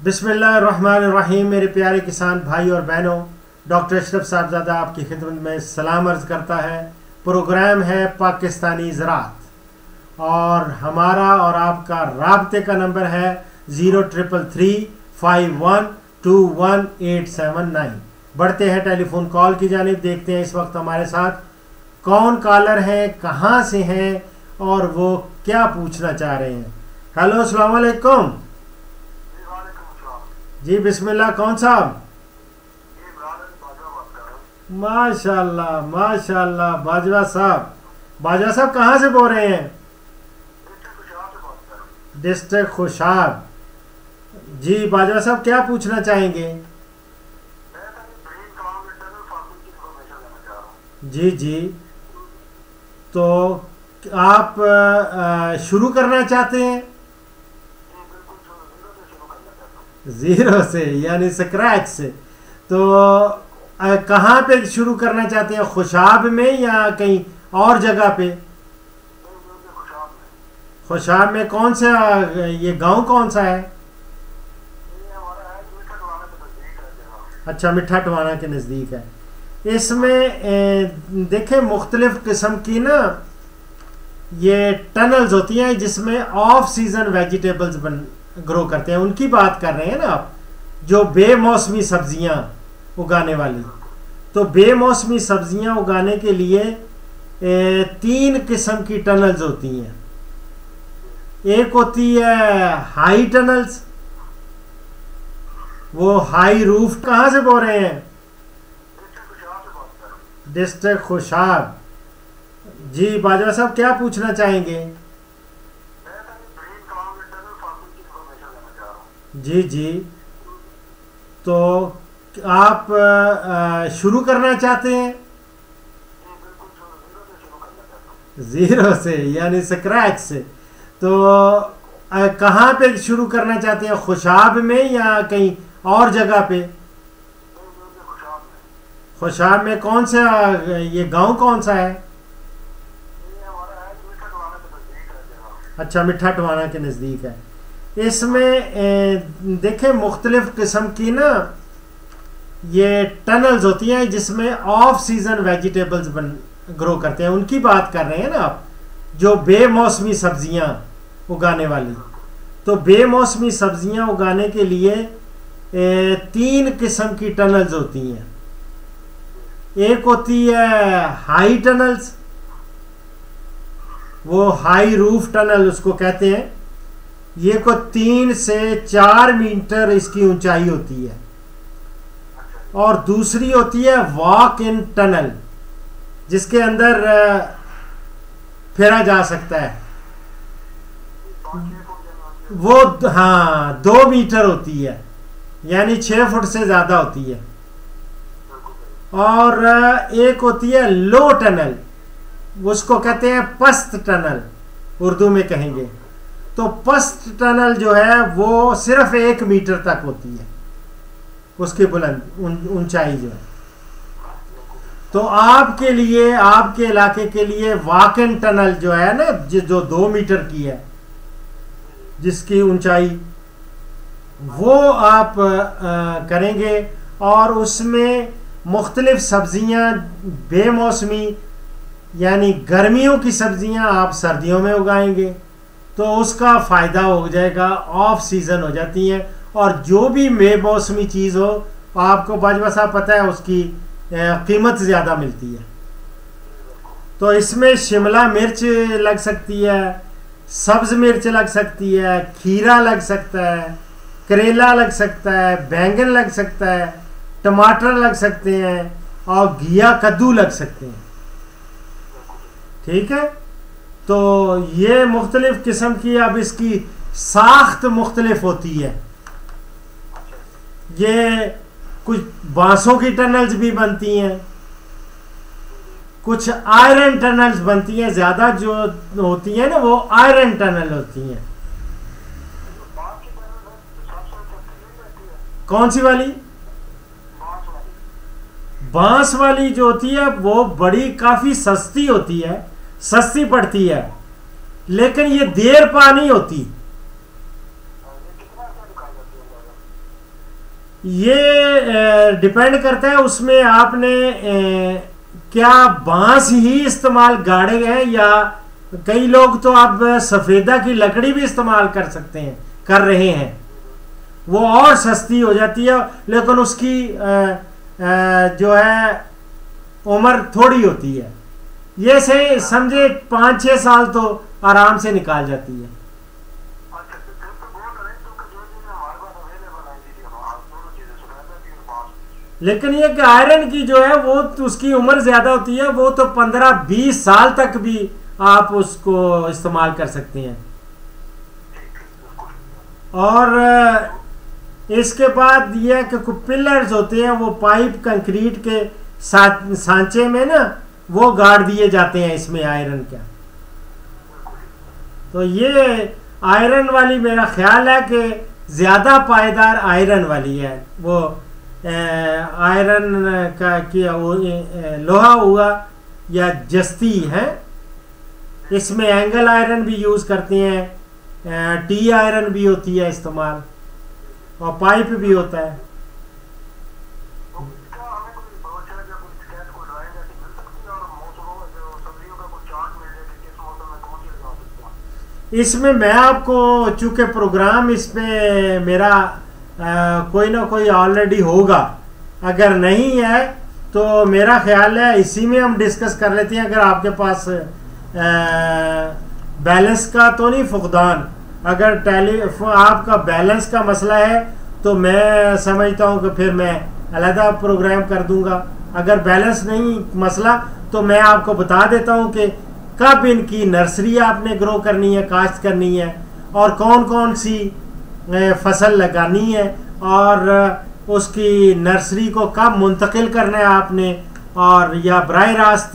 बिस्मिल्लाहिर्रहमानिर्रहीम। मेरे प्यारे किसान भाई और बहनों, डॉक्टर अशरफ साहबजादा आपकी खिदमत में सलाम अर्ज़ करता है। प्रोग्राम है पाकिस्तानी ज़राअत और हमारा और आपका राब्ते का नंबर है 033351217879। बढ़ते हैं टेलीफोन कॉल की जानिब। देखते हैं इस वक्त हमारे साथ कौन कॉलर हैं, कहाँ से हैं और वो क्या पूछना चाह रहे हैं। हेलो, अस्सलाम वालेकुम जी। बिस्मिल्लाह, कौन साहब? माशाल्लाह माशाल्लाह। बाजवा साहब कहाँ से बोल रहे हैं? डिस्ट्रिक्ट खुशाब। जी बाजवा साहब, क्या पूछना चाहेंगे? जी जी, तो आप शुरू करना चाहते हैं ज़ीरो से, यानी स्क्रैच से। तो कहाँ पे शुरू करना चाहते हैं, खुशाब में या कहीं और जगह पे? खुशाब में कौन सा, ये गांव कौन सा है? अच्छा, मिठा टवाना के नज़दीक है। इसमें देखें मुख्तलिफ किस्म की ना ये टनल्स होती हैं जिसमें ऑफ सीज़न वेजिटेबल्स ग्रो करते हैं। उनकी बात कर रहे हैं ना आप, जो बेमौसमी सब्जियां उगाने वाली। तो बेमौसमी सब्जियां उगाने के लिए 3 किस्म की टनल्स होती हैं। एक होती है हाई टनल्स, वो हाई रूफ। कहाँ से बोल रहे हैं? डिस्ट्रिक्ट खुशाब। जी बाजवा साहब, क्या पूछना चाहेंगे? जी जी, तो आप शुरू करना चाहते हैं ज़ीरो से, यानी स्क्रैच से। तो कहाँ पे शुरू करना चाहते हैं, खुशाब में या कहीं और जगह पे? खुशाब में कौन सा, ये गांव कौन सा है? अच्छा, मिठा टवाना के नज़दीक है। इसमें देखें मुख्तलिफ किस्म की ना ये टनल्स होती हैं जिसमें ऑफ सीज़न वेजिटेबल्स ग्रो करते हैं। उनकी बात कर रहे हैं ना आप, जो बेमौसमी सब्जियां उगाने वाली। तो बेमौसमी सब्जियां उगाने के लिए 3 किस्म की टनल्स होती हैं। एक होती है हाई टनल्स, वो हाई रूफ टनल उसको कहते हैं। ये को 3 से 4 मीटर इसकी ऊंचाई होती है। और दूसरी होती है वॉक इन टनल, जिसके अंदर फेरा जा सकता है। वो हाँ 2 मीटर होती है, यानी 6 फुट से ज़्यादा होती है। और एक होती है लो टनल, उसको कहते हैं पस्त टनल, उर्दू में कहेंगे। तो पस्त टनल जो है वो सिर्फ 1 मीटर तक होती है, उसकी बुलंद ऊंचाई जो है। तो आपके लिए, आपके इलाके के लिए वॉक इन टनल जो है ना, जो 2 मीटर की है जिसकी ऊंचाई, वो आप करेंगे। और उसमें मुख्तलिफ सब्जियां बेमौसमी, यानी गर्मियों की सब्जियां आप सर्दियों में उगाएंगे तो उसका फ़ायदा हो जाएगा, ऑफ सीज़न हो जाती हैं। और जो भी बेमौसमी चीज़ हो, आपको बाजवा साहब पता है उसकी कीमत ज़्यादा मिलती है। तो इसमें शिमला मिर्च लग सकती है, सब्ज़ मिर्च लग सकती है, खीरा लग सकता है, करेला लग सकता है, बैंगन लग सकता है, टमाटर लग सकते हैं और घिया कद्दू लग सकते हैं। ठीक है, तो ये मुख्तलिफ किस्म की, अब इसकी साख्त मुख्तलिफ होती है। ये कुछ बांसों की टनल्स भी बनती हैं, कुछ आयरन टनल्स बनती हैं। ज़्यादा जो होती हैं ना वो आयरन टनल होती हैं। कौन सी वाली? बांस वाली जो होती है वो बड़ी काफ़ी सस्ती होती है, सस्ती पड़ती है, लेकिन ये देर पा नहीं होती। ये डिपेंड करता है उसमें आपने क्या बांस ही इस्तेमाल गाड़े हैं, या कई लोग तो आप सफेदा की लकड़ी भी इस्तेमाल कर सकते हैं, कर रहे हैं, वो और सस्ती हो जाती है, लेकिन उसकी जो है उम्र थोड़ी होती है। ये से समझे 5-6 साल तो आराम से निकाल जाती है। लेकिन ये कि आयरन की जो है वो तो उसकी उम्र ज्यादा होती है, वो तो 15-20 साल तक भी आप उसको इस्तेमाल कर सकते हैं। और इसके बाद यह कि कुछ पिलर्स होते हैं, वो पाइप कंक्रीट के सांचे में ना वो गाड़ दिए जाते हैं इसमें आयरन का। तो ये आयरन वाली मेरा ख्याल है कि ज़्यादा पायदार आयरन वाली है। वो आयरन का किया वो लोहा हुआ या जस्ती है, इसमें एंगल आयरन भी यूज़ करते हैं, टी आयरन भी होती है इस्तेमाल, और पाइप भी होता है। इसमें मैं आपको, चूंकि प्रोग्राम इसमें मेरा कोई ना कोई ऑलरेडी होगा, अगर नहीं है तो मेरा ख्याल है इसी में हम डिस्कस कर लेते हैं। अगर आपके पास बैलेंस का तो नहीं फुकदान, अगर आपका बैलेंस का मसला है तो मैं समझता हूँ कि फिर मैं अलहदा प्रोग्राम कर दूंगा। अगर बैलेंस नहीं मसला तो मैं आपको बता देता हूँ कि कब इनकी नर्सरी आपने ग्रो करनी है, काश्त करनी है, और कौन कौन सी फसल लगानी है, और उसकी नर्सरी को कब मुंतकिल करना है आपने, और या बराह रास्त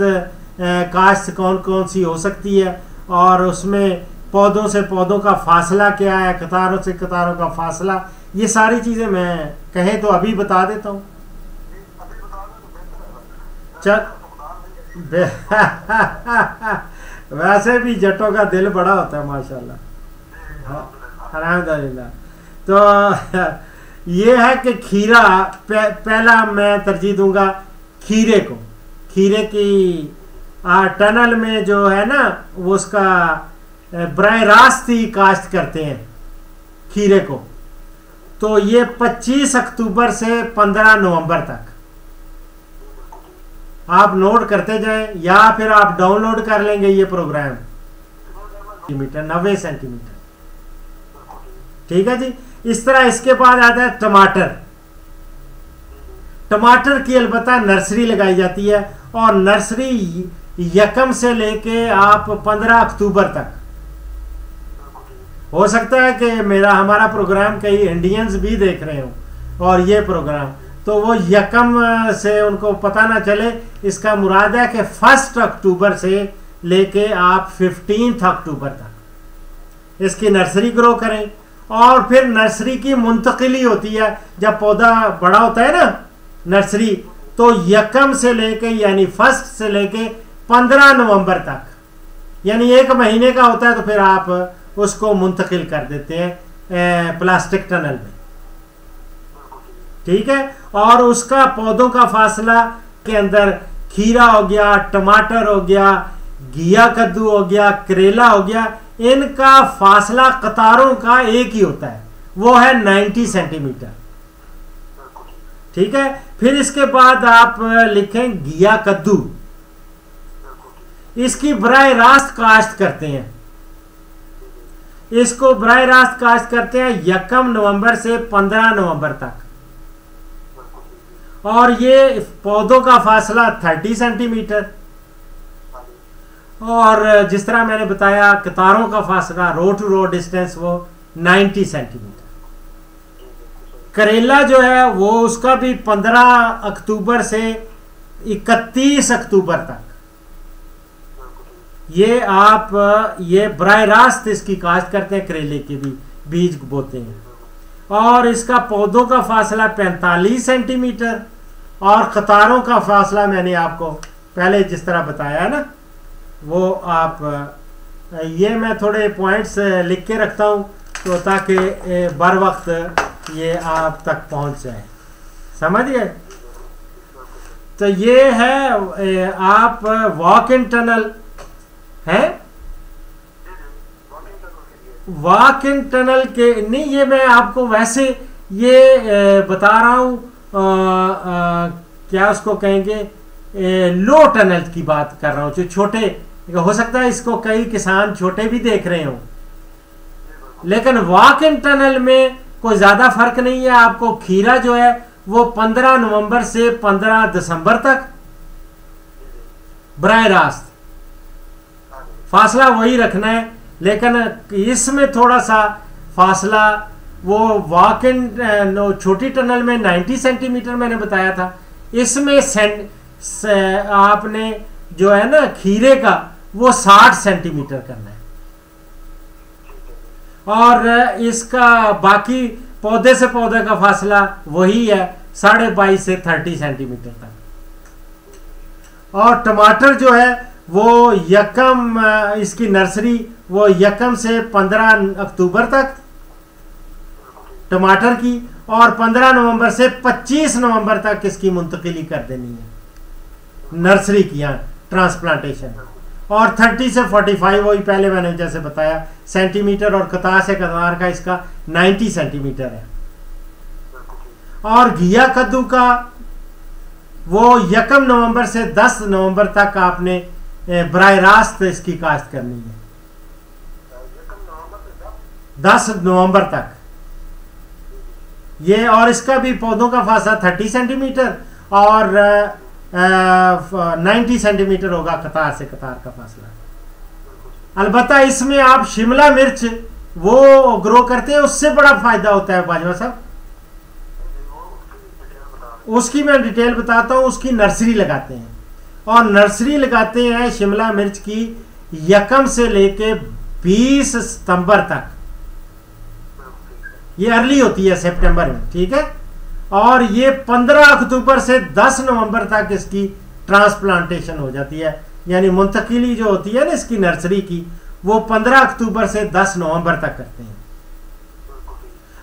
काश्त कौन कौन सी हो सकती है, और उसमें पौधों से पौधों का फासला क्या है, कतारों से कतारों का फासला, ये सारी चीज़ें मैं कहें तो अभी बता देता हूँ। चल वैसे भी जटों का दिल बड़ा होता है माशाल्लाह, अल्हम्दुलिल्लाह। तो ये है कि खीरा पहला मैं तरजीह दूंगा खीरे को। खीरे की टनल में जो है ना वो उसका बराह रास्त ही काश्त करते हैं खीरे को। तो ये 25 अक्टूबर से 15 नवंबर तक आप नोट करते जाएं, या फिर आप डाउनलोड कर लेंगे ये प्रोग्राम। 90 सेंटीमीटर, ठीक है जी। इस तरह इसके बाद आता है टमाटर। टमाटर की अलबत्ता नर्सरी लगाई जाती है, और नर्सरी यकम से लेके आप 15 अक्टूबर तक। हो सकता है कि हमारा प्रोग्राम कई इंडियंस भी देख रहे हो और ये प्रोग्राम, तो वो यकम से उनको पता ना चले। इसका मुराद है कि 1 अक्टूबर से लेके आप 15 अक्टूबर तक इसकी नर्सरी ग्रो करें। और फिर नर्सरी की मुंतकिली होती है, जब पौधा बड़ा होता है ना नर्सरी, तो यकम से लेके यानी 1 से लेके 15 नवंबर तक, यानी 1 महीने का होता है, तो फिर आप उसको मुंतकिल कर देते हैं प्लास्टिक टनल में, ठीक है। और उसका पौधों का फासला के अंदर खीरा हो गया, टमाटर हो गया, घिया कद्दू हो गया, करेला हो गया, इनका फासला कतारों का एक ही होता है, वो है 90 सेंटीमीटर, ठीक है। फिर इसके बाद आप लिखें घिया कद्दू, इसकी बराह रास्त काश्त करते हैं। इसको बराह रास्त काश्त करते हैं यकम नवंबर से 15 नवंबर तक, और ये पौधों का फासला 30 सेंटीमीटर, और जिस तरह मैंने बताया कतारों का फासला रो टू रो डिस्टेंस वो 90 सेंटीमीटर। करेला जो है वो उसका भी 15 अक्टूबर से 31 अक्टूबर तक, ये आप ये बराह रास्त इसकी काश्त करते हैं, करेले के भी बीज बोते हैं, और इसका पौधों का फासला 45 सेंटीमीटर, और कतारों का फासला मैंने आपको पहले जिस तरह बताया है ना, वो आप ये मैं थोड़े पॉइंट्स लिख के रखता हूँ तो ताकि बर वक्त ये आप तक पहुँच जाए। समझ गए? तो ये है आप वॉक इन टनल है। वॉक इन टनल के नहीं, ये मैं आपको वैसे ये बता रहा हूं क्या उसको कहेंगे, लो टनल की बात कर रहा हूं, जो छोटे, हो सकता है इसको कई किसान छोटे भी देख रहे हो, लेकिन वॉक इन टनल में कोई ज्यादा फर्क नहीं है। आपको खीरा जो है वो 15 नवंबर से 15 दिसंबर तक बराह रास्त फासला वही रखना है, लेकिन इसमें थोड़ा सा फासला वो वॉक इन छोटी टनल में 90 सेंटीमीटर मैंने बताया था, इसमें आपने जो है ना खीरे का वो 60 सेंटीमीटर करना है, और इसका बाकी पौधे से पौधे का फासला वही है 22.5 से 30 सेंटीमीटर तक। और टमाटर जो है वो यकम, इसकी नर्सरी वो यकम से 15 अक्टूबर तक टमाटर की, और 15 नवंबर से 25 नवंबर तक इसकी मुंतकिली कर देनी है नर्सरी की, यहाँ ट्रांसप्लांटेशन। और 30 से 45 वही पहले मैंने जैसे बताया सेंटीमीटर, और कतार से कतार का इसका 90 सेंटीमीटर है। और घिया कद्दू का वो यकम नवंबर से 10 नवंबर तक आपने बराह रास्त इसकी काश्त करनी है, 10 नवंबर तक ये। और इसका भी पौधों का फासला 30 सेंटीमीटर और 90 सेंटीमीटर होगा कतार से कतार का फासला। अलबत्ता इसमें आप शिमला मिर्च वो ग्रो करते हैं, उससे बड़ा फायदा होता है बाजवा साहब, उसकी मैं डिटेल बताता हूं। उसकी नर्सरी लगाते हैं, और नर्सरी लगाते हैं शिमला मिर्च की यकम से लेके 20 सितंबर तक, ये अर्ली होती है सितंबर में, ठीक है। और ये 15 अक्टूबर से 10 नवंबर तक इसकी ट्रांसप्लांटेशन हो जाती है, यानी मुंतकिली जो होती है ना इसकी नर्सरी की, वो 15 अक्टूबर से 10 नवंबर तक करते हैं।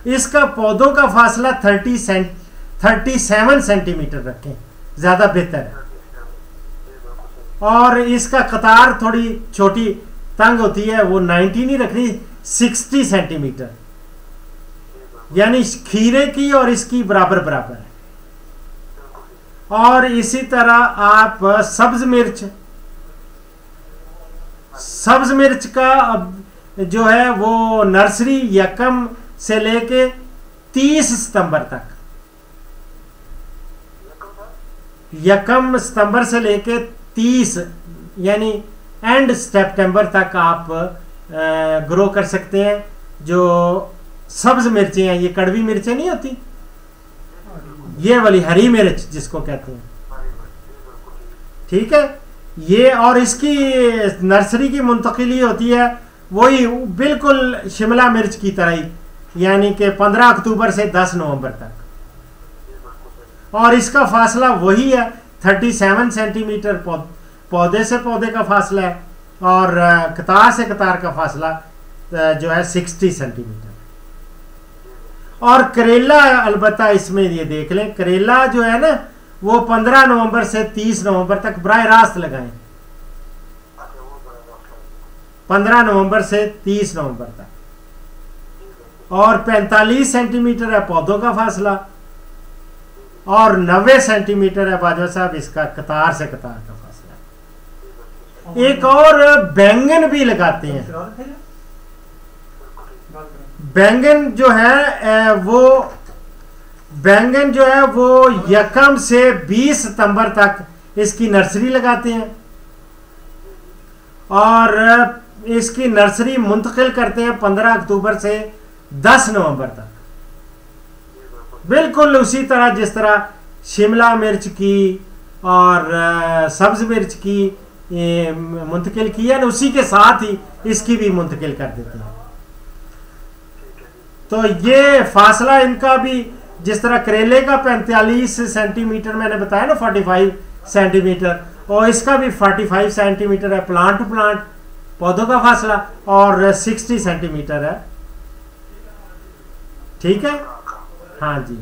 इसका पौधों का फासला 37 सेंटीमीटर रखें, ज्यादा बेहतर है। और इसका कतार थोड़ी छोटी तंग होती है, वो 90 नहीं रखनी, 60 सेंटीमीटर, यानी खीरे की और इसकी बराबर बराबर है। और इसी तरह आप सब्ज मिर्च का जो है वो नर्सरी यकम से लेके 30 सितंबर तक, यकम सितंबर से लेके 30 यानी एंड सितंबर तक आप ग्रो कर सकते हैं। जो सब्ज मिर्चें हैं, ये कड़वी मिर्चें नहीं होती, ये वाली हरी मिर्च जिसको कहते हैं, ठीक है ये। और इसकी नर्सरी की मुंतकिली होती है वही बिल्कुल शिमला मिर्च की तरह ही, यानी कि 15 अक्टूबर से 10 नवंबर तक, और इसका फासला वही है 37 सेंटीमीटर पौधे से पौधे का फासला है, और कतार से कतार का फासला जो है 60 सेंटीमीटर। और करेला अलबत्ता इसमें ये देख लें, करेला जो है ना वो 15 नवंबर से 30 नवंबर तक बराह रास्त लगाएं, 15 नवंबर से 30 नवंबर तक। और 45 सेंटीमीटर है पौधों का फासला, और 90 सेंटीमीटर है बाजवा साहब इसका कतार से कतार का फासला। एक और बैंगन भी लगाते हैं, बैंगन जो है वो यकम से 20 सितंबर तक इसकी नर्सरी लगाते हैं, और इसकी नर्सरी मुंतकिल करते हैं 15 अक्टूबर से 10 नवंबर तक, बिल्कुल उसी तरह जिस तरह शिमला मिर्च की और सब्ज मिर्च की मुंतकिल की है, उसी के साथ ही इसकी भी मुंतकिल कर देते हैं। तो ये फासला इनका भी जिस तरह करेले का 45 सेंटीमीटर मैंने बताया ना, 45 सेंटीमीटर, और इसका भी 45 सेंटीमीटर है प्लांट टू प्लांट पौधों का फासला, और 60 सेंटीमीटर है, ठीक है। हाँ जी,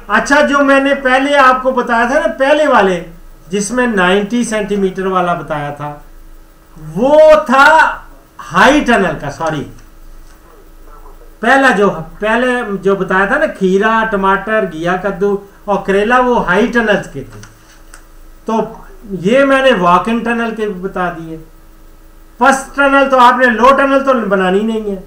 अच्छा, जो मैंने पहले आपको बताया था ना, पहले वाले जिसमें 90 सेंटीमीटर वाला बताया था, वो था हाई टनल का। सॉरी, पहले जो बताया था ना, खीरा, टमाटर, घिया, कद्दू और करेला, वो हाई टनल्स के थे। तो ये मैंने वॉक इन टनल के बता दिए। फर्स्ट टनल तो आपने लो टनल तो बनानी नहीं है।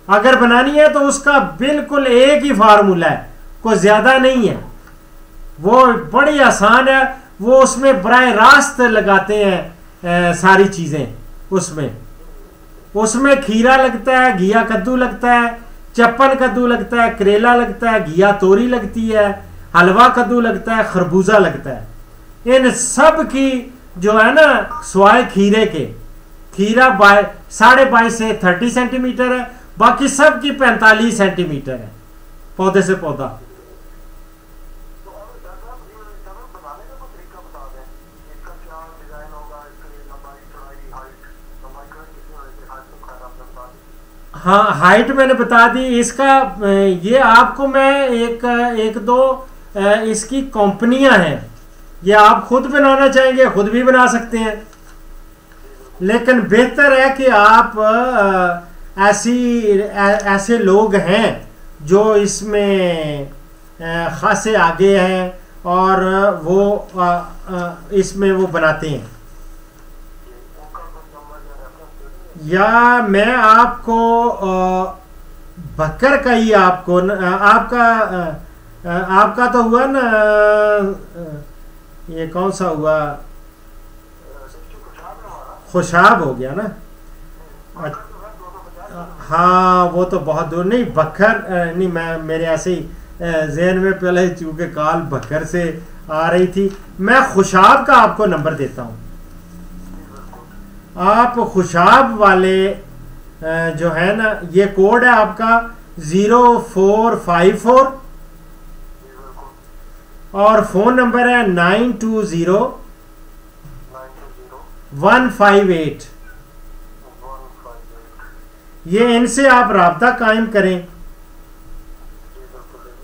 अगर बनानी है तो उसका बिल्कुल एक ही फार्मूला है, कोई ज्यादा नहीं है, वो बड़ी आसान है। वो उसमें बराह रास्त लगाते हैं सारी चीजें। उसमें खीरा लगता है, घिया कद्दू लगता है, चप्पन कद्दू लगता है, करेला लगता है, घिया तोरी लगती है, हलवा कद्दू लगता है, खरबूजा लगता है। इन सब की जो है ना, स्वाय खीरे के, खीरा 22.5 से 30 सेंटीमीटर है, बाकी सब की 45 सेंटीमीटर है, पौधे से पौधा। हाँ, हाइट मैंने बता दी इसका। ये आपको मैं एक दो इसकी कंपनियां हैं, ये आप खुद बनाना चाहेंगे खुद भी बना सकते हैं, लेकिन बेहतर है कि आप ऐसे लोग हैं जो इसमें खासे आगे हैं और वो इसमें वो बनाते हैं। या मैं आपको बकर का ही आपको आपका तो हुआ ना, ये कौन सा हुआ, खुशाब हो गया ना। हाँ, वो तो बहुत दूर नहीं, बकर नहीं, मैं मेरे ऐसे ही जहन में पहले चूंकि काल बकर से आ रही थी। मैं खुशाब का आपको नंबर देता हूँ। आप खुशाब वाले जो है ना, ये कोड है आपका 0454 और फोन नंबर है 920158। ये इनसे आप राब्ता कायम करें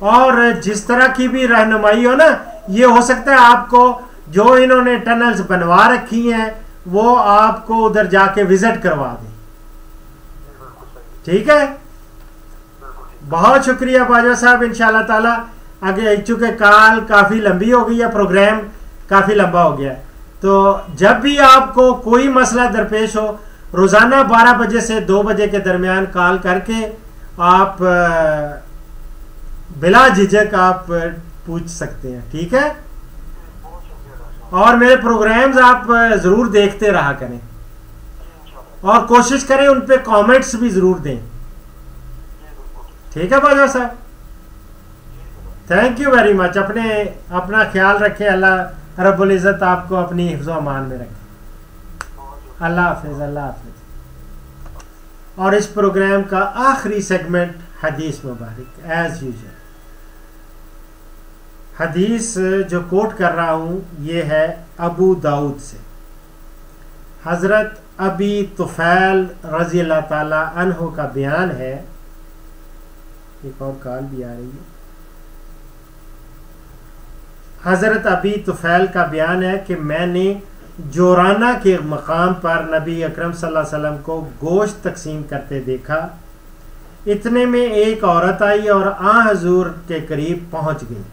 और जिस तरह की भी रहनुमाई हो ना, ये हो सकता है आपको जो इन्होंने टनल्स बनवा रखी हैं वो आपको उधर जाके विजिट करवा दें। ठीक है, बहुत शुक्रिया बाजवा साहब। इंशाल्लाह ताला आगे, चूंकि काल काफ़ी लंबी हो गई है, प्रोग्राम काफ़ी लंबा हो गया है, तो जब भी आपको कोई मसला दरपेश हो, रोज़ाना 12 बजे से 2 बजे के दरमियान कॉल करके आप बिला झिझक आप पूछ सकते हैं। ठीक है, और मेरे प्रोग्राम्स आप ज़रूर देखते रहा करें और कोशिश करें उन पे कमेंट्स भी ज़रूर दें। ठीक है बाजवा साहब, थैंक यू वेरी मच। अपना ख्याल रखें। अल्लाह रब्बुल इज़्ज़त आपको अपनी हिफ्ज़ व अमान में रखे। अल्लाह हाफिज़, अल्लाह हाफिज़। और इस प्रोग्राम का आखिरी सेगमेंट हदीस मुबारक एज़ यूजुअल। हदीस जो कोट कर रहा हूँ ये है अबू दाऊद से। हज़रत अबी तुफ़ैल रज़ी अल्लाह ताला अन्हु का बयान है। एक और कॉल भी आ रही है। हज़रत अबी तुफ़ैल का बयान है कि मैंने जोराना के मकाम पर नबी अकरम सल्लल्लाहु अलैहि वसल्लम को गोश्त तकसीम करते देखा। इतने में एक औरत आई और हज़ूर के करीब पहुँच गई।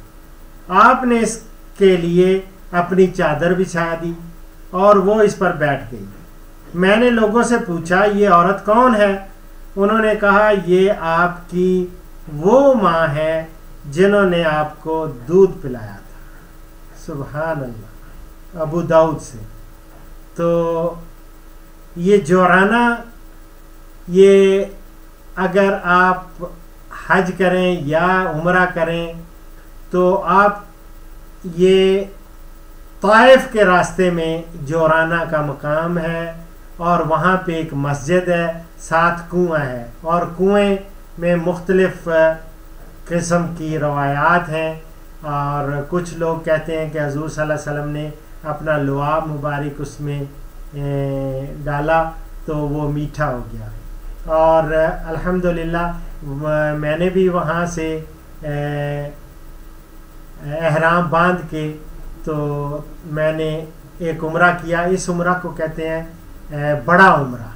आपने इसके लिए अपनी चादर बिछा दी और वो इस पर बैठ गई। मैंने लोगों से पूछा, ये औरत कौन है? उन्होंने कहा, ये आपकी वो माँ है जिन्होंने आपको दूध पिलाया था। सुभान अल्लाह। अबू दाऊद से। तो ये जोराना, ये अगर आप हज करें या उम्रा करें तो आप ये ताइफ के रास्ते में जोराना का मकाम है और वहाँ पे एक मस्जिद है, 7 कुआं है और कुएं में मुख्तलिफ किस्म की रवायात हैं। और कुछ लोग कहते हैं कि हज़ूर सल्लल्लाहु अलैहि वसल्लम ने अपना लुआब मुबारक उसमें डाला तो वो मीठा हो गया। और अल्हम्दुलिल्लाह मैंने भी वहाँ से एहराम बांध के तो मैंने एक उम्रा किया। इस उम्रा को कहते हैं बड़ा उम्रा।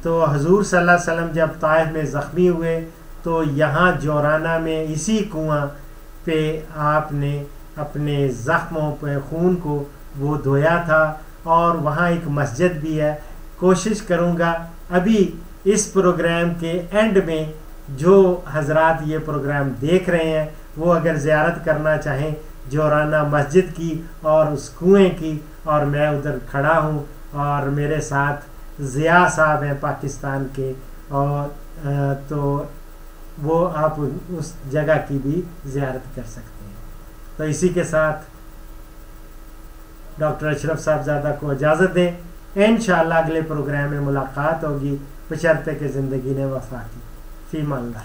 तो हुजूर सल्लल्लाहु अलैहि वसल्लम जब ताइफ में ज़ख्मी हुए तो यहाँ जोराना में इसी कुआं पे आपने अपने ज़ख्मों पे खून को वो धोया था, और वहाँ एक मस्जिद भी है। कोशिश करूँगा अभी इस प्रोग्राम के एंड में जो हजरात ये प्रोग्राम देख रहे हैं वो अगर ज़ियारत करना चाहें जोराना मस्जिद की और उस कुएं की, और मैं उधर खड़ा हूँ और मेरे साथ ज़िया साहब हैं पाकिस्तान के, और तो वो आप उस जगह की भी ज़ियारत कर सकते हैं। तो इसी के साथ डॉक्टर अशरफ साहबजादा को इजाज़त दें। इंशाअल्लाह अगले प्रोग्राम में मुलाकात होगी, बशर्ते कि ज़िंदगी ने वफा की। फ़ी अमान अल्लाह।